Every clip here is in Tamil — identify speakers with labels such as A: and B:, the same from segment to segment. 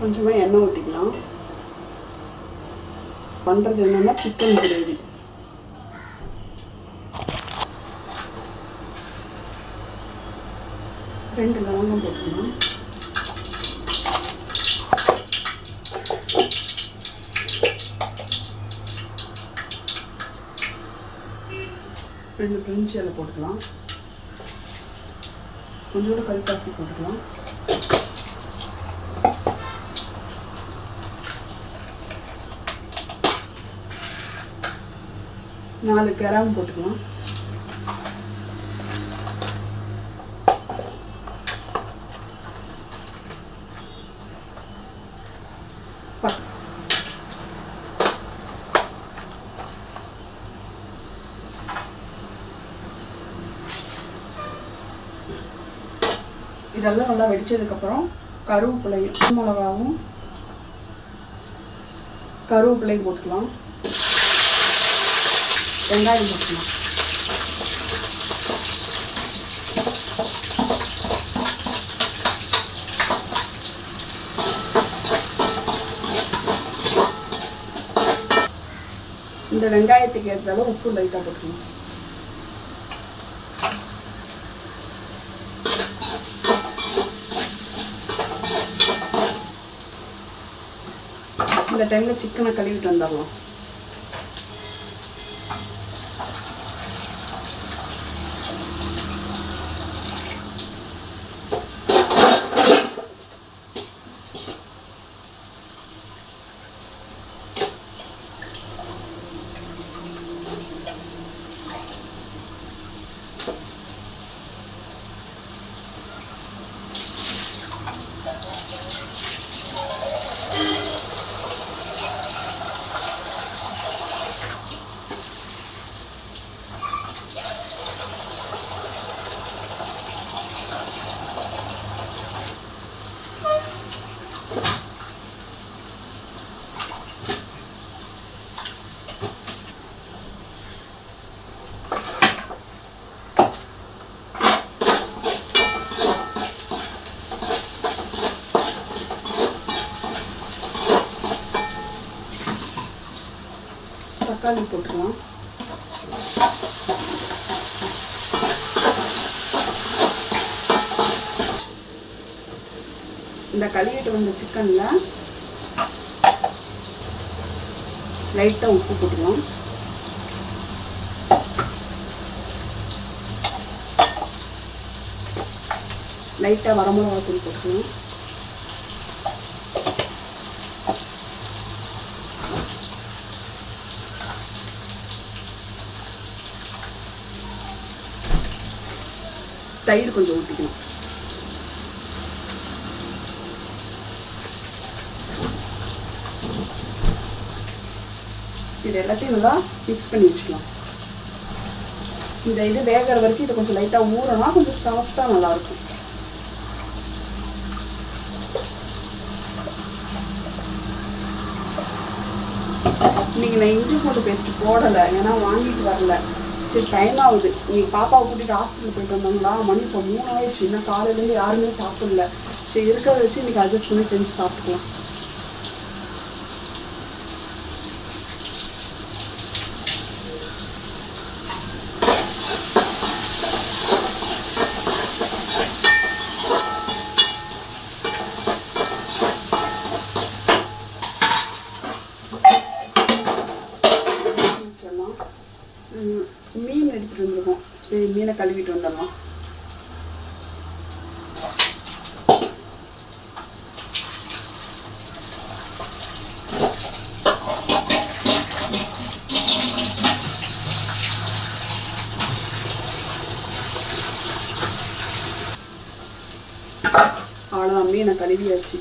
A: கொஞ்சமாக எண்ணெய் ஊற்றிக்கலாம். பண்ணுறது என்னென்னா சிக்கன் கிரேவி. ரெண்டு லவங்கம் போட்டுக்கலாம். ரெண்டு பிரிஞ்சி இலை போட்டுக்கலாம். கொஞ்சோண்டு கறிக்காப்பி போட்டுக்கலாம். நாலு கிராம்பு போட்டுக்கலாம். இதெல்லாம் நல்லா வெடிச்சதுக்கப்புறம் கருவேப்பிலையும் மிளகாவும் கருவேப்பிலையும் போட்டுக்கலாம். வெங்காயம் போட்டுக்கலாம். இந்த வெங்காயத்துக்கு ஏற்றாலும் உப்பு லைட்டாக போட்டுக்கலாம். இந்த டைமில் சிக்கனை கழுவிட்டு வந்துடலாம். தக்காளி போட்டுக்கலாம். இந்த கழுவிட்டு வந்த சிக்கன்ல லைட்டா உப்பு போட்டுக்கலாம். லைட்டா வரமிளகாய் தூள் போட்டுக்கலாம். தயிர் கொஞ்சம் ஊற்றிக்கணும். இது எல்லாத்தையும் நல்லா மிக்ஸ் பண்ணி வச்சுக்கலாம். இந்த இது வேகிற வரைக்கும் இதை கொஞ்சம் லைட்டாக ஊறனா கொஞ்சம் சாஃப்டாக நல்லாயிருக்கும். இன்னைக்கு நான் இஞ்சி பூண்டு பேஸ்ட் போடலை, ஏன்னா வாங்கிட்டு வரல. சரி டைம் ஆகுது. நீங்கள் பாப்பாவை கூட்டிகிட்டு ஹாஸ்பிட்டல் போயிட்டு வந்தாங்களா, மணி இப்போ 3 ஆயிடுச்சு. இன்னும் காலையிலேருந்து யாருமே சாப்பிடல. சரி இருக்கிறத வச்சு இன்றைக்கி அட்ஜஸ்ட் பண்ணி செஞ்சு சாப்பிட்டுக்கலாம். மீன் எடுத்துகிட்டு வந்துருக்கோம். சரி மீனை கழுவிட்டு வந்துடலாம். அவ்வளோதான், மீனை கழுவியாச்சு.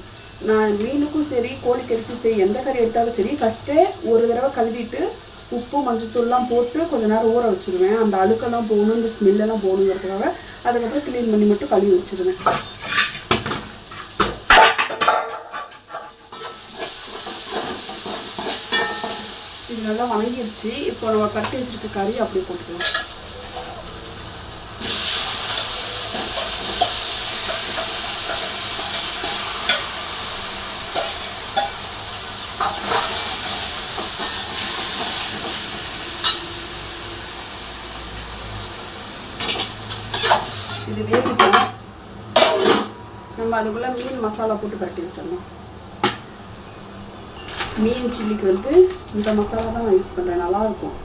A: நான் மீனுக்கும் சரி கோழிக்கறிக்கும் சரி எந்த கறி எடுத்தாலும் சரி ஃபஸ்ட்டே ஒரு தடவை கழுவிட்டு உப்பு மஞ்சத்தூள்லாம் போட்டு கொஞ்சம் நேரம் ஊற வச்சுருவேன். அந்த அழுக்கெல்லாம் போகணும், இந்த ஸ்மெல்லெல்லாம் போகணுங்கிறதுக்காக. அதுக்கப்புறம் க்ளீன் பண்ணி மட்டும் கழுவி வச்சுருவேன். இது நல்லா வணங்கிடுச்சு. இப்போ நம்ம கட்டி வச்சுருக்க கறி அப்படியே போட்டுக்கலாம். இது வேகட்டும். நம்ம அதுக்குள்ளே மீன் மசாலா போட்டு பரட்டி வச்சிடணும். மீன் சில்லிக்கு வந்து இந்த மசாலா தான் நான் யூஸ் பண்ணுறேன். நல்லாயிருக்கும்.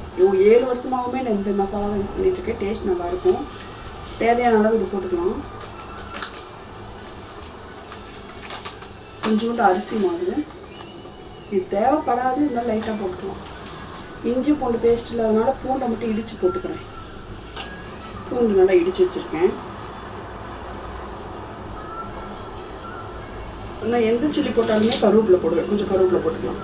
A: 7 வருஷமாகவுமே நான் இந்த மசாலா தான் யூஸ் பண்ணிகிட்ருக்கேன். டேஸ்ட் நல்லாயிருக்கும். தேவையான அளவு இது போட்டுக்கலாம். கொஞ்சோண்டு அரிசி மாவு. இது தேவைப்படாது, இருந்தாலும் லைட்டாக போட்டுக்கலாம். இஞ்சி பூண்டு பேஸ்ட் இல்லாதனால பூண்டை மட்டும் இடித்து போட்டுக்கிறேன். பூண்டு நல்லா இடித்து வச்சுருக்கேன். நான் எந்த சில்லி போட்டாலுமே கருவேப்பிலை போடுவேன். கொஞ்சம் கருவேப்பிலை போட்டுக்கலாம்.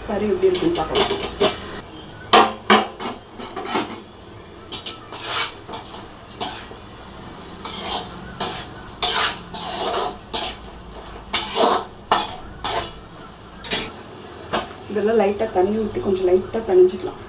A: கறி எப்படி இருக்குன்னு பார்க்கலாம். இதெல்லாம் லைட்டாக தண்ணி ஊற்றி கொஞ்சம் லைட்டாக தணிஞ்சிக்கலாம்.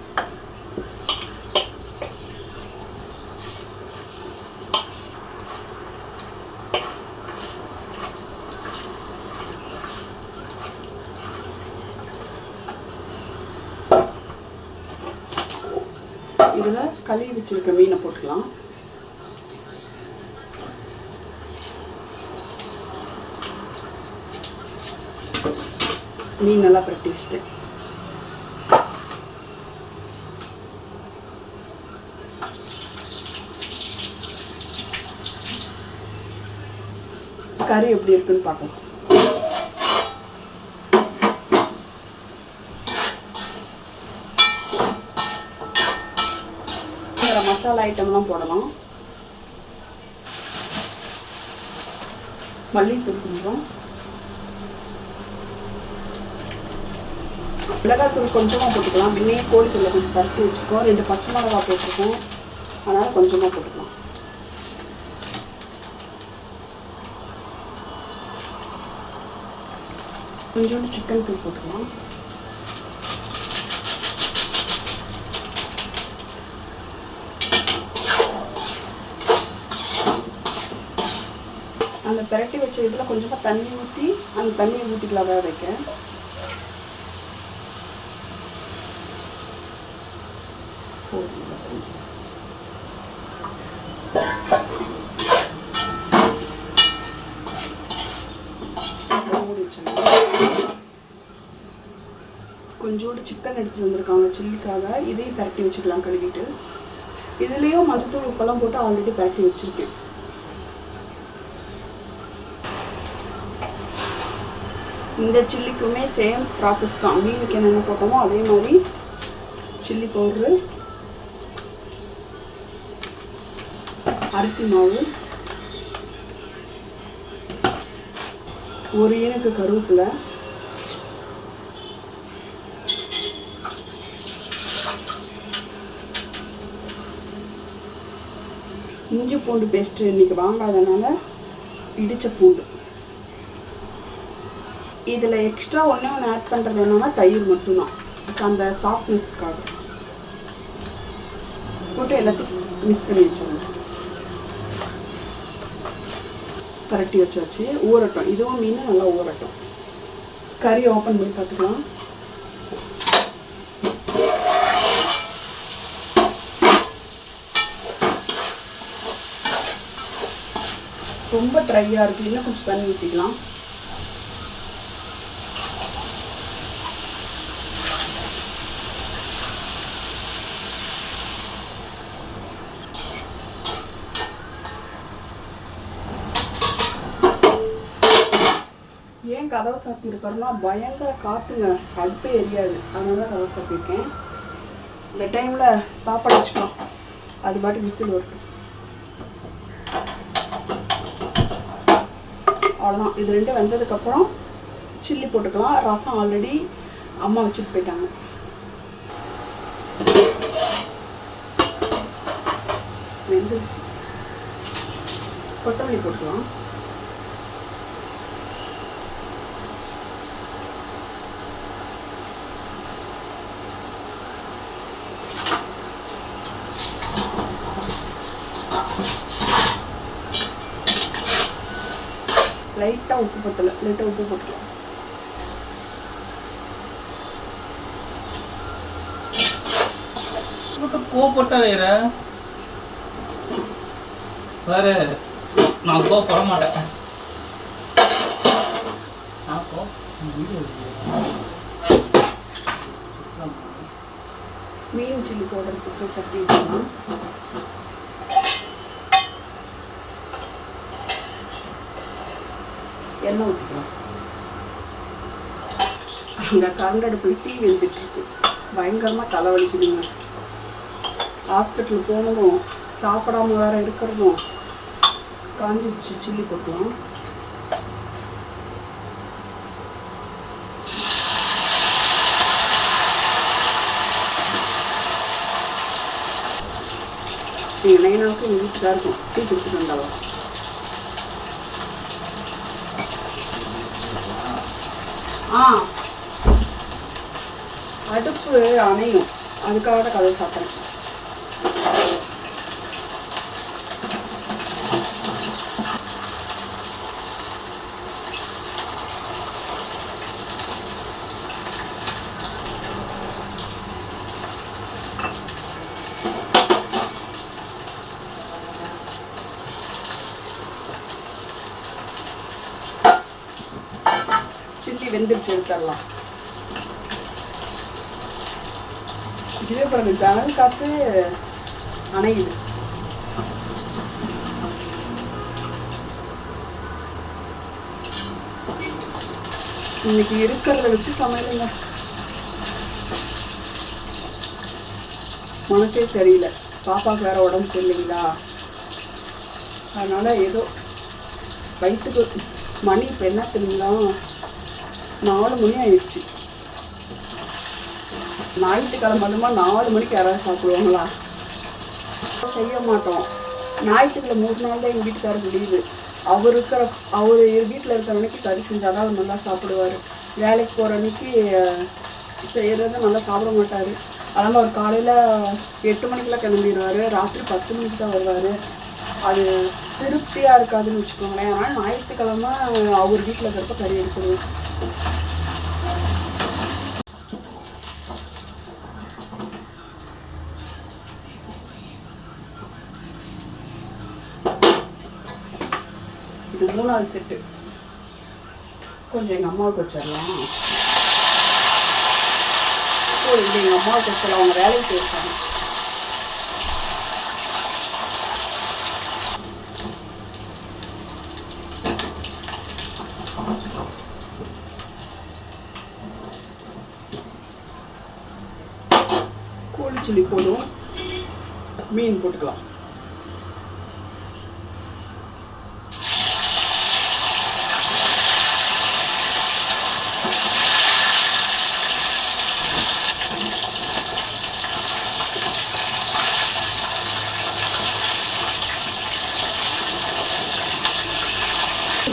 A: இதில் கழுவி வச்சிருக்க மீனை போட்டுக்கலாம். மீன் நல்லா பிரட்டி வச்சுட்டு கறி எப்படி இருக்குன்னு பார்க்கலாம். மசாலா ஐட்டம்லாம் போடலாம். மல்லித்தூள் கொஞ்சம், மிளகாத்தூள் கொஞ்சமாக போட்டுக்கலாம். முன்னையே கோழித்தூளை கொஞ்சம் பருத்தி வச்சுருக்கோம். 2 பச்சை மிளகா போட்டிருக்கோம். அதனால் கொஞ்சமாக போட்டுக்கலாம். கொஞ்சோண்டு சிக்கன் தூள் போட்டுக்கலாம். அந்த பிரட்டி வச்ச இதில் கொஞ்சமாக தண்ணி ஊற்றி அந்த தண்ணியை ஊற்றிக்கலாம். வேக வைக்க கொஞ்சோண்டு சிக்கன் எடுத்துகிட்டு வந்திருக்காங்க சில்லிக்காக. இதையும் பரட்டி வச்சுக்கலாம் கழுவிட்டு. இதுலேயும் மஞ்சத்தூள் உப்பெல்லாம் போட்டு ஆல்ரெடி பரட்டி வச்சுருக்கேன். இந்த சில்லிக்குமே சேம் ப்ராசஸ் தான். மீனுக்கு என்னென்ன போட்டோமோ அதே மாதிரி சில்லி பவுட்ரு, அரிசி மாவு, ஒரு ஏனுக்கு கருவேப்பிலை, இஞ்சி பூண்டு பேஸ்ட்டு இன்றைக்கி வாங்காதனால இடித்த பூண்டு. இதில் எக்ஸ்ட்ரா ஒன்று ஆட் பண்ணுறது என்னன்னா தயிர் மட்டும்தான். அந்த சாஃப்ட்னஸ்க்காக போட்டு எல்லாத்தையும் மிக்ஸ் பண்ணி வச்சிடணும். பரட்டி வச்சாச்சு. ஊறட்டும். இதுவும் மீன் நல்லா ஊறட்டும். கறி ஓப்பன் பண்ணி பார்த்துக்கலாம். ரொம்ப ட்ரையாக இருக்குது. இன்னும் கொஞ்சம் தண்ணி ஊற்றிக்கலாம். ஏன் கதவை சாத்தியிருக்காருன்னா பயங்கர காற்றுங்க, அடுப்பே எரியாது. அதனால தான் கதவை சாத்தியிருக்கேன். இந்த டைமில் சாப்பாடு வச்சுக்கலாம். அது பாட்டு விசில் வரட்டும். அவ்வளோதான். இது 2 வெந்ததுக்கப்புறம் சில்லி போட்டுக்கலாம். ரசம் ஆல்ரெடி அம்மா வச்சுட்டு போயிட்டாங்க. வெந்துருச்சு. கொத்தமல்லி போட்டுக்கலாம். லைட்டாக உப்பு பத்தலை, லைட்டாக உப்பு போட்டுக்கலாம்.
B: கோவப்பட்டா வேற வேற நான் கோவப்பட மாட்டேன்.
A: மீன் சில்லி போடுறதுக்கு சட்னி வைக்கணும். எண்ணெய் ஊற்றிக்கலாம். அங்கே கரண்டடு போய் டீ வெந்துட்டுருக்கு. பயங்கரமாக தலைவலிக்குதுங்க. ஹாஸ்பிட்டல் போகணும், சாப்பிடாம வேற இருக்கிறதும். காஞ்சிடுச்சு, சில்லி போட்டுக்கலாம். எங்கள் நைனாவுக்கு எங்கள் வீட்டுக்காக இருக்கும். டீ கொடுத்துட்டு வந்தாலும் அடுப்பு அணையும், அதுக்காக தான் கதவை சாப்பிட்றேன். சில்லி வெந்துருச்சு, எடுத்துடலாம். இதே பாருங்க, ஜன்னல் காத்து அணையுது. இன்னைக்கு இருக்கிறத வச்சு சமையலுங்க. மனசே சரியில்லை, பாப்பாவுக்கு வேற உடம்பு சரியில்லைங்களா, அதனால ஏதோ வயிற்றுக்கு. மணி இப்போ என்ன தெரியுங்களா, 4 மணி ஆயிடுச்சு. ஞாயிற்றுக்கிழமை மட்டுமா 4 மணிக்கு யாராவது சாப்பிடுவாங்களா? செய்ய மாட்டோம். ஞாயிற்றுக்கிழமை 3 நாள் தான் எங்கள் வீட்டுக்காரருக்கு லீவு. அவர் வீட்டில் இருக்கிற அன்னைக்கு கறி செஞ்சால் தான் அவர் நல்லா சாப்பிடுவார். வேலைக்கு போகிற அன்னைக்கு செய்கிறது நல்லா சாப்பிட மாட்டார். அதனால் அவர் காலையில் 8 மணிக்கெலாம் கிளம்பிடுவார், ராத்திரி 10 மணிக்கு தான் வருவார். அது திருப்தியாக இருக்காதுன்னு வச்சுக்கோங்களேன். அதனால் ஞாயிற்றுக்கிழமை அவர் வீட்டில் இருக்கிறப்ப கறி எடுத்துருவேன். இது 3வது செட்டு. கொஞ்சம் எங்கள் அம்மாவுக்கு வச்சிடலாம். இது எங்கள் அம்மாவுக்கு வச்சிடலாம், அவங்க வேலைக்கு போயிருக்காங்க. கோழி சில்லி போதும், மீன் போட்டுக்கலாம்.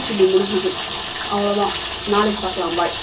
A: சில்லி முடிஞ்சுது, அவ்வளோதான். நாளைக்கு பார்க்கலாம். பாய்.